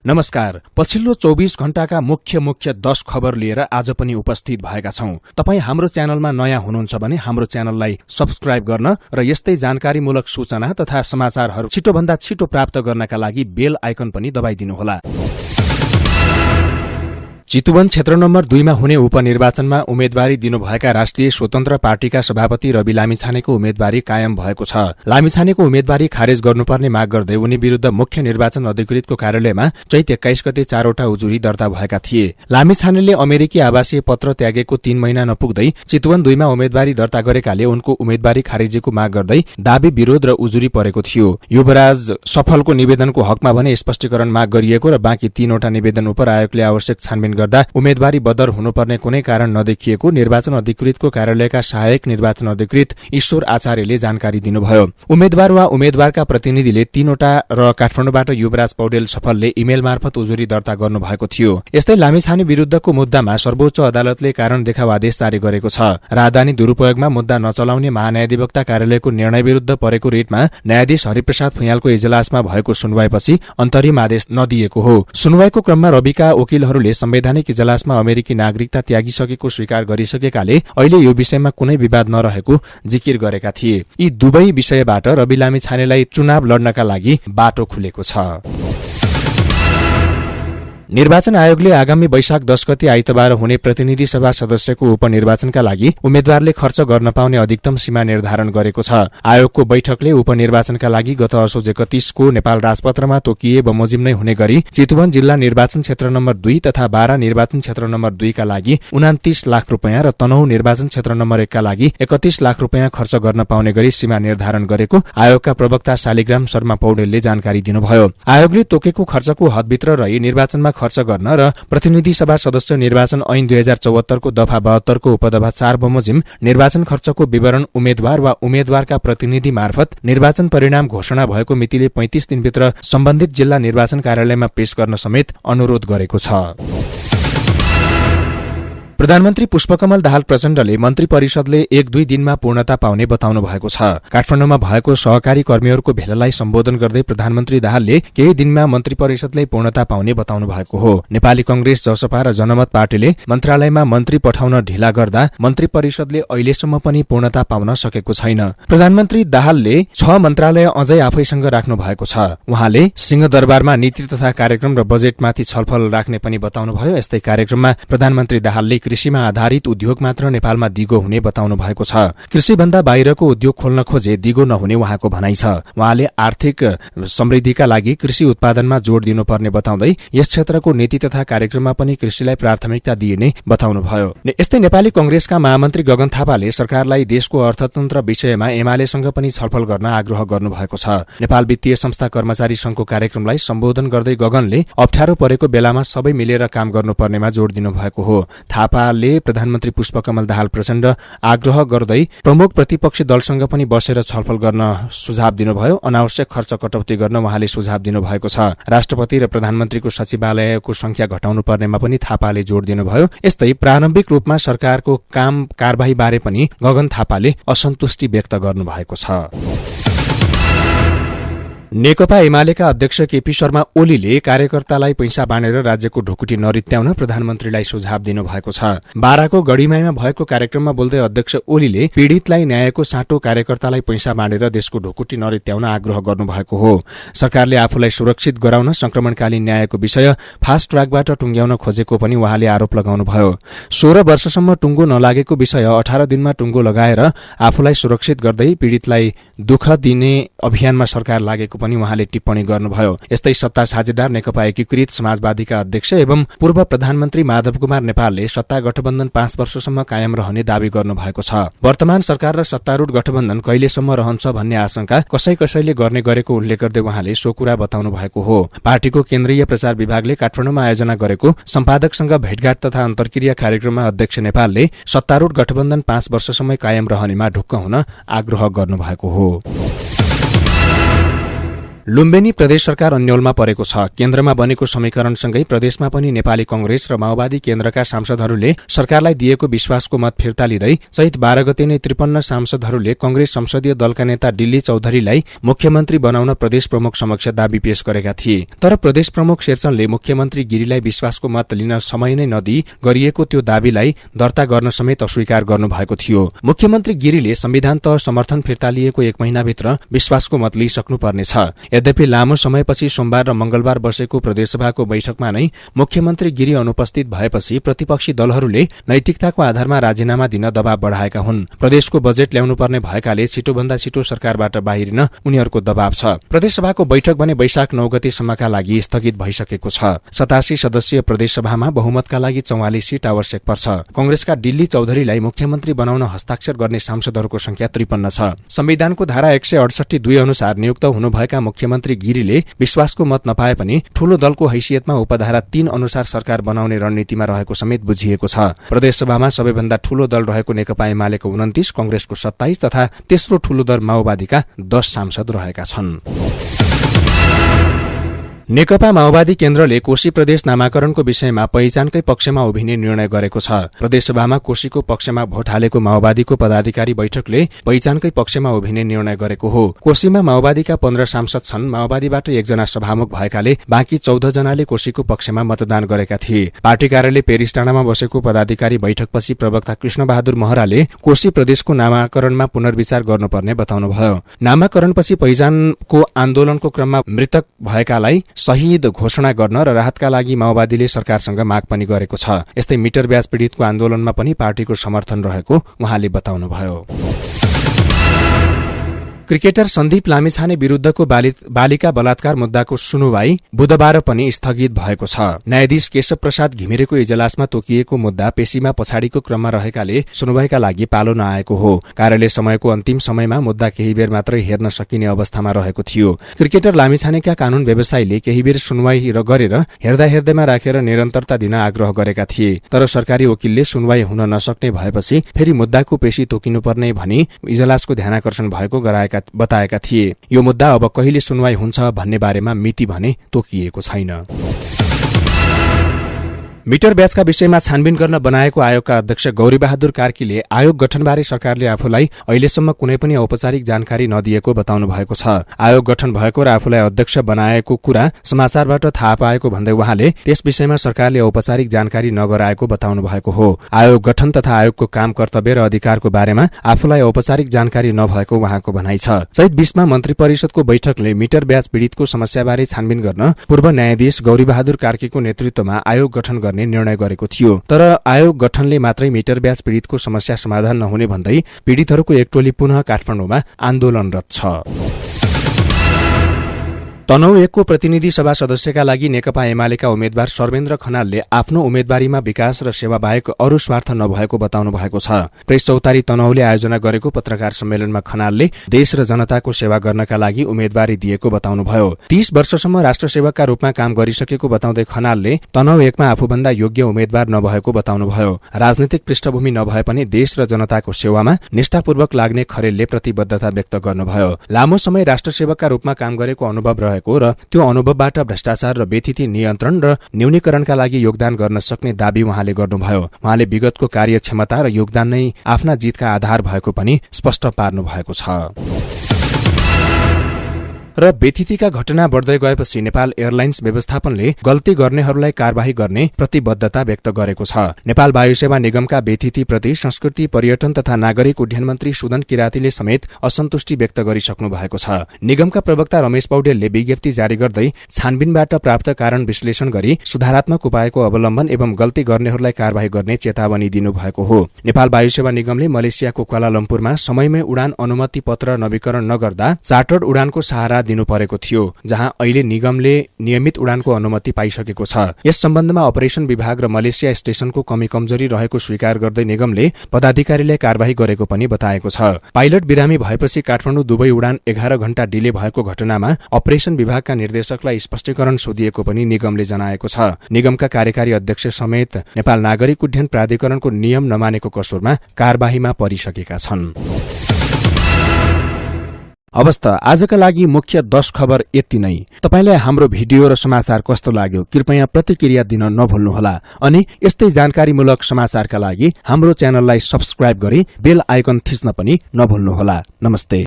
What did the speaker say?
नमस्कार। पछिल्लो 24 घण्टाका मुख्य 10 खबर लिएर आज पनि उपस्थित भएका छौं। तपाई हाम्रो च्यानलमा नयाँ हुनुहुन्छ भने हाम्रो च्यानललाई सब्स्क्राइब गर्न र यस्तै जानकारीमूलक सूचना तथा समाचारहरू छिटोभन्दा छिटो प्राप्त गर्नका लागि बेल आइकन पनि दबाइदिनुहोला। चितुवन क्षेत्र नम्बर 2 मा हुने उपनिर्वाचनमा उम्मेदवारी दिनुभएका राष्ट्रिय स्वतन्त्र पार्टीका सभापति रवि लामिछानेको उम्मेदवारी कायम भएको छ। लामिछानेको उम्मेदवारी खारेज गर्नुपर्ने माग गर्दै उनी विरूद्ध मुख्य निर्वाचन अधिकृतको कार्यालयमा चैत 21 गते 4 वटा उजुरी दर्ता भएका थिए। लामिछानेले अमेरिकी आवासीय पत्र त्यागेको 3 महिना नपुग्दै चितुवन 2 मा उम्मेदवारी दर्ता गरेकाले उनको उम्मेदवारी खारेजीको माग गर्दै दाबी विरोध र उजुरी परेको थियो। युवराज सफलको निवेदनको हकमा भने स्पष्टीकरण माग गरिएको र बाँकी 3 वटा निवेदन उप आयोगले आवश्यक छानबिन गर्दा उम्मेदवारी बदर हुनुपर्ने कुनै कारण नदेखिएको निर्वाचन अधिकृतको कार्यालयका सहायक निर्वाचन अधिकृत ईश्वर आचार्यले जानकारी दिनुभयो। उम्मेद्वार वा उम्मेद्वारका प्रतिनिधिले 3 वटा र काठमाडौँबाट युवराज पौडेल सफलले इमेल मार्फत उजुरी दर्ता गर्नुभएको थियो। यस्तै लामिछाने विरूद्धको मुद्दामा सर्वोच्च अदालतले कारण देखाउ आदेश जारी गरेको छ। राजधानी दुरूपयोगमा मुद्दा नचलाउने महान्यायाधिवक्ता कार्यालयको निर्णय विरूद्ध परेको रिटमा न्यायाधीश हरिप्रसाद फुयालको इजलासमा भएको सुनवाईपछि अन्तरिम आदेश नदिएको हो। सुनवाईको क्रममा रविका वकिलहरूले संवैधानिक इजलासमा अमेरिकी नागरिकता त्यागिसकेको स्वीकार गरिसकेकाले अहिले यो विषयमा कुनै विवाद नरहेको जिकिर गरेका थिए। यी दुवै विषयबाट रवि लामिछानेलाई चुनाव लड्नका लागि बाटो खुलेको छ। निर्वाचन आयोगले आगामी वैशाख 10 गते आइतबार हुने प्रतिनिधि सभा सदस्यको उपनिर्वाचनका लागि उम्मेद्वारले खर्च गर्न पाउने अधिकतम सीमा निर्धारण गरेको छ। आयोगको बैठकले उपनिर्वाचनका लागि गत असोज 31 को नेपाल राजपत्रमा तोकिए बमोजिम नै हुने गरी चितवन जिल्ला निर्वाचन क्षेत्र नम्बर 2 तथा बारा निर्वाचन क्षेत्र नम्बर 2 का लागि 29 लाख रुपैयाँ र तनहुँ निर्वाचन क्षेत्र नम्बर 1 का लागि 31 लाख रुपैयाँ खर्च गर्न पाउने गरी सीमा निर्धारण गरेको आयोगका प्रवक्ता शालिग्राम शर्मा पौडेलले जानकारी दिनुभयो। आयोगले तोकेको खर्चको हदभित्र रही निर्वाचनमा खर्च गर्न र प्रतिनिधि सभा सदस्य निर्वाचन ऐन 2074 को दफा 72 को उपदफा 4 बमोजिम निर्वाचन खर्चको विवरण उम्मेद्वार वा उम्मेद्वारका प्रतिनिधि मार्फत निर्वाचन परिणाम घोषणा भएको मितिले 35 दिनभित्र सम्बन्धित जिल्ला निर्वाचन कार्यालयमा पेश गर्न समेत अनुरोध गरेको छ। प्रधानमन्त्री पुष्पकमल दाहाल प्रचण्डले मन्त्री परिषदले 1-2 दिनमा पूर्णता पाउने बताउनु भएको छ। काठमाडौँमा भएको सहकारी कर्मीहरूको भेलालाई सम्बोधन गर्दै प्रधानमन्त्री दाहालले केही दिनमा मन्त्री परिषदले पूर्णता पाउने बताउनु भएको हो। नेपाली कंग्रेस, जसपा र जनमत पार्टीले मन्त्रालयमा मन्त्री पठाउन ढिला गर्दा मन्त्री परिषदले अहिलेसम्म पनि पूर्णता पाउन सकेको छैन। प्रधानमन्त्री दाहालले 6 मन्त्रालय अझै आफैसँग राख्नु भएको छ। उहाँले सिंहदरबारमा नीति तथा कार्यक्रम र बजेटमाथि छलफल राख्ने पनि बताउनुभयो। यस्तै कार्यक्रममा प्रधानमन्त्री दाहालले कृषिमा आधारित उद्योग मात्र नेपालमा दिगो हुने बताउनु भएको छ। कृषिभन्दा बाहिरको उद्योग खोल्न खोजे दिगो नहुने उहाँको भनाइ छ। उहाँले आर्थिक समृद्धिका लागि कृषि उत्पादनमा जोड़ दिनुपर्ने बताउँदै यस क्षेत्रको नीति तथा कार्यक्रममा पनि कृषिलाई प्राथमिकता दिइने बताउनुभयो। यस्तै नेपाली कंग्रेसका महामन्त्री गगन थापाले सरकारलाई देशको अर्थतन्त्र विषयमा एमालेसँग पनि छलफल गर्न आग्रह गर्नुभएको छ। नेपाल वित्तीय संस्था कर्मचारी संघको कार्यक्रमलाई सम्बोधन गर्दै गगनले अप्ठ्यारो परेको बेलामा सबै मिलेर काम गर्नुपर्नेमा जोड़ दिनुभएको हो। थापाले प्रधानमन्त्री पुष्पकमल दाहाल प्रचण्ड आग्रह गर्दै प्रमुख प्रतिपक्षी दलसँग पनि बसेर छलफल गर्न सुझाव दिनुभयो। अनावश्यक खर्च कटौती गर्न उहाँले सुझाव दिनुभएको छ। राष्ट्रपति र प्रधानमन्त्रीको सचिवालयको संख्या घटाउनु पर्नेमा पनि थापाले जोड़ दिनुभयो। यस्तै प्रारम्भिक रूपमा सरकारको काम कारबाही बारे पनि गगन थापाले असन्तुष्टि व्यक्त गर्नुभएको छ। नेकपा एमालेका अध्यक्ष केपी शर्मा ओलीले कार्यकर्तालाई पैसा बाँडेर राज्यको ढुकुटी नरित्याउन प्रधानमन्त्रीलाई सुझाव दिनुभएको छ। बाराको गढीमाईमा भएको कार्यक्रममा बोल्दै अध्यक्ष ओलीले पीड़ितलाई न्यायको साटो कार्यकर्तालाई पैसा बाँडेर देशको ढुकुटी नरित्याउन आग्रह गर्नुभएको हो। सरकारले आफूलाई सुरक्षित गराउन संक्रमणकालीन न्यायको विषय फास्ट ट्र्याकबाट टुंग्याउन खोजेको पनि उहाँले आरोप लगाउनुभयो। 16 वर्षसम्म टुंगो नलागेको विषय 18 दिनमा टुंगो लगाएर आफूलाई सुरक्षित गर्दै पीड़ितलाई दुःख दिने अभियानमा सरकार लागेको पनि उहाँले टिप्पणी गर्नुभयो। यस्तै सत्ता साझेदार नेकपा एकीकृत समाजवादीका अध्यक्ष एवं पूर्व प्रधानमन्त्री माधव कुमार नेपालले सत्ता गठबन्धन 5 वर्षसम्म कायम रहने दावी गर्नुभएको छ। वर्तमान सरकार र सत्तारूढ गठबन्धन कहिलेसम्म रहन्छ भन्ने आशंका कसैले गर्ने गरेको उल्लेख गर्दै उहाँले सो कुरा बताउनु भएको हो। पार्टीको केन्द्रीय प्रचार विभागले काठमाडौँमा आयोजना गरेको सम्पादकसँग भेटघाट तथा अन्तर्क्रिया कार्यक्रममा अध्यक्ष नेपालले सत्तारूढ गठबन्धन 5 वर्षसम्म कायम रहनेमा ढुक्क हुन आग्रह गर्नुभएको हो। लुम्बिनी प्रदेश सरकार अन्यलमा परेको छ। केन्द्रमा बनेको समीकरणसँगै प्रदेशमा पनि नेपाली कंग्रेस र माओवादी केन्द्रका सांसदहरूले सरकारलाई दिएको विश्वासको मत फिर्ता लिँदै चैत 12 गते नै 53 सांसदहरूले कंग्रेस संसदीय दलका नेता डिल्ली चौधरीलाई मुख्यमन्त्री बनाउन प्रदेश प्रमुख समक्ष दाबी पेश गरेका थिए। तर प्रदेश प्रमुख शेरचनले मुख्यमन्त्री गिरीलाई विश्वासको मत लिन समय नै नदिई गरिएको त्यो दाबीलाई दर्ता गर्न समेत अस्वीकार गर्नुभएको थियो। मुख्यमन्त्री गिरीले संविधान तह समर्थन फिर्ता लिएको 1 महिनाभित्र विश्वासको मत लिइसक्नुपर्नेछ। यद्यपि लामो समयपछि सोमबार र मंगलबार बसेको प्रदेशसभाको बैठकमा नै मुख्यमन्त्री गिरी अनुपस्थित भएपछि प्रतिपक्षी दलहरूले नैतिकताको आधारमा राजीनामा दिन दबाव बढ़ाएका हुन्। प्रदेशको बजेट ल्याउनुपर्ने भएकाले छिटोभन्दा छिटो सरकारबाट बाहिरिन उनीहरूको दबाव छ। प्रदेशसभाको बैठक भने वैशाख 9 गतेसम्मका लागि स्थगित भइसकेको छ। 87 सदस्यीय प्रदेशसभामा बहुमतका लागि 44 सीट आवश्यक पर्छ। कंग्रेसका डिल्ली चौधरीलाई मुख्यमन्त्री बनाउन हस्ताक्षर गर्ने सांसदहरूको संख्या 53 छ। संविधानको धारा 168(2) अनुसार नियुक्त हुनुभएका मुख्यमन्त्री गिरीले विश्वासको मत नपाए पनि ठूलो दलको हैसियतमा उपधारा 3 अनुसार सरकार बनाउने रणनीतिमा रहेको समेत बुझिएको छ। प्रदेशसभामा सबैभन्दा ठूलो दल रहेको नेकपा एमालेको 29, कंग्रेसको 27 तथा तेस्रो ठूलो दल माओवादीका 10 सांसद रहेका छन्। नेकपा माओवादी केन्द्रले कोशी प्रदेश नामाकरणको विषयमा पहिचानकै पक्षमा उभिने निर्णय गरेको छ। प्रदेशसभामा कोशीको पक्षमा भोट हालेको माओवादीको पदाधिकारी बैठकले पहिचानकै पक्षमा उभिने निर्णय गरेको हो। कोशीमा माओवादीका 15 सांसद छन्। माओवादीबाट 1 जना सभामुख भएकाले बाँकी 14 जनाले कोशीको पक्षमा मतदान गरेका थिए। पार्टी कार्यालय पेरिसटाँडामा बसेको पदाधिकारी बैठकपछि प्रवक्ता कृष्णबहादुर महराले कोशी प्रदेशको नामाकरणमा पुनर्विचार गर्नुपर्ने बताउनुभयो। नामाकरणपछि पहिचानको आन्दोलनको क्रममा मृतक भएकालाई शहीद घोषणा गर्न र राहतका लागि माओवादीले सरकारसँग माग पनि गरेको छ। यस्तै मिटर ब्याज पीड़ितको आन्दोलनमा पनि पार्टीको समर्थन रहेको उहाँले बताउनुभयो। क्रिकेटर सन्दीप लामिछाने विरूद्धको बालिका बलात्कार मुद्दाको सुनुवाई बुधबार पनि स्थगित भएको छ। न्यायाधीश केशव प्रसाद घिमिरेको इजलासमा तोकिएको मुद्दा पेशीमा पछाडिको क्रममा रहेकाले सुनुवाईका लागि पालो नआएको हो। कार्यालय समयको अन्तिम समयमा मुद्दा केही बेर मात्रै हेर्न सकिने अवस्थामा रहेको थियो। क्रिकेटर लामिछानेका कानून व्यवसायीले केही बेर सुनवाई गरेर हेर्दैमा राखेर निरन्तरता दिन आग्रह गरेका थिए। तर सरकारी वकिलले सुनवाई हुन नसक्ने भएपछि फेरि मुद्दाको पेशी तोकिनुपर्ने भनी इजलासको ध्यानाकर्षण भएको बताएका थिए। यो मुद्दा अब कहिले सुनवाई हुन्छ भन्ने बारेमा मिति भने तोकिएको छैन। मिटर ब्याजका विषयमा छानबिन गर्न बनाएको आयोगका अध्यक्ष गौरीबहादुर कार्कीले आयोग गठनबारे सरकारले आफूलाई अहिलेसम्म कुनै पनि औपचारिक जानकारी नदिएको बताउनु भएको छ। आयोग गठन भएको र आफूलाई अध्यक्ष बनाएको कुरा समाचारबाट थाहा पाएको भन्दै उहाँले त्यस विषयमा सरकारले औपचारिक जानकारी नगराएको बताउनु भएको हो। आयोग गठन तथा आयोगको काम कर्तव्य र अधिकारको बारेमा आफूलाई औपचारिक जानकारी नभएको उहाँको भनाइ छ। चैत 20 मा मन्त्री परिषदको बैठकले मिटर ब्याज पीड़ितको समस्याबारे छानबिन गर्न पूर्व न्यायाधीश गौरीबहादुर कार्कीको नेतृत्वमा आयोग गठन गर्ने निर्णय गरेको थियो। तर आयोग गठनले मात्रै मिटर ब्याज पीड़ितको समस्या समाधान नहुने भन्दै पीड़ितहरूको एक टोली पुनः काठमाडौँमा आन्दोलनरत छ। तनहु 1 को प्रतिनिधि सभा सदस्यका लागि नेकपा एमालेका उम्मेद्वार सर्वेन्द्र खनालले आफ्नो उम्मेद्वारीमा विकास र सेवा बाहेक अरू स्वार्थ नभएको बताउनु भएको छ। प्रेस चौतारी तनहुले आयोजना गरेको पत्रकार सम्मेलनमा खनालले देश र जनताको सेवा गर्नका लागि उम्मेद्वारी दिएको बताउनुभयो। 30 वर्षसम्म राष्ट्र सेवकका रूपमा काम गरिसकेको बताउँदै खनालले तनहु 1 मा आफूभन्दा योग्य उम्मेद्वार नभएको बताउनुभयो। राजनीतिक पृष्ठभूमि नभए पनि देश र जनताको सेवामा निष्ठापूर्वक लाग्ने खरेलले प्रतिबद्धता व्यक्त गर्नुभयो। लामो समय राष्ट्र सेवकका रूपमा काम गरेको अनुभव र त्यो अनुभवबाट भ्रष्टाचार र व्यथिति नियन्त्रण र न्यूनीकरणका लागि योगदान गर्न सक्ने दाबी उहाँले गर्नुभयो। उहाँले विगतको कार्यक्षमता र योगदान नै आफ्ना जितका आधार भएको पनि स्पष्ट पार्नु भएको छ। र व्यथितिका घटना बढ्दै गएपछि नेपाल एयरलाइन्स व्यवस्थापनले गल्ती गर्नेहरूलाई कार्यवाही गर्ने प्रतिबद्धता व्यक्त गरेको छ। नेपाल वायुसेवा निगमका व्यथितिप्रति संस्कृति, पर्यटन तथा नागरिक उड्डयन मन्त्री सुदन किरातीले समेत असन्तुष्टि व्यक्त गरिसक्नु भएको छ। निगमका प्रवक्ता रमेश पौडेलले विज्ञप्ति जारी गर्दै छानबिनबाट प्राप्त कारण विश्लेषण गरी सुधारात्मक उपायको अवलम्बन एवं गल्ती गर्नेहरूलाई कार्यवाही गर्ने चेतावनी दिनुभएको हो। नेपाल वायुसेवा निगमले मलेसियाको क्वालालम्पुरमा समयमै उडान अनुमति पत्र नवीकरण नगर्दा चार्टर्ड उडानको सहारा दिनु परेको थियो, जहाँ अहिले निगमले नियमित उडानको अनुमति पाइसकेको छ। यस सम्बन्धमा अपरेशन विभाग र मलेसिया स्टेशनको कमी कमजोरी रहेको स्वीकार गर्दै निगमले पदाधिकारीले कार्यवाही गरेको पनि बताएको छ। पाइलट बिरामी भएपछि काठमाडौँ दुबई उडान 11 घण्टा डिले भएको घटनामा अपरेशन विभागका निर्देशकलाई स्पष्टीकरण सोधिएको पनि निगमले जनाएको छ। निगमका कार्यकारी अध्यक्ष समेत नेपाल नागरिक उड्डयन प्राधिकरणको नियम नमानेको कसुरमा कार्यवाहीमा परिसकेका छन्। हवस् त आजका लागि मुख्य 10 खबर यति नै। तपाईलाई हाम्रो भिडियो र समाचार कस्तो लाग्यो कृपया प्रतिक्रिया दिन नभुल्नुहोला अनि यस्तै जानकारीमूलक समाचारका लागि हाम्रो च्यानललाई सब्स्क्राइब गरी बेल आइकन थिच्न पनि नभुल्नुहोला। नमस्ते।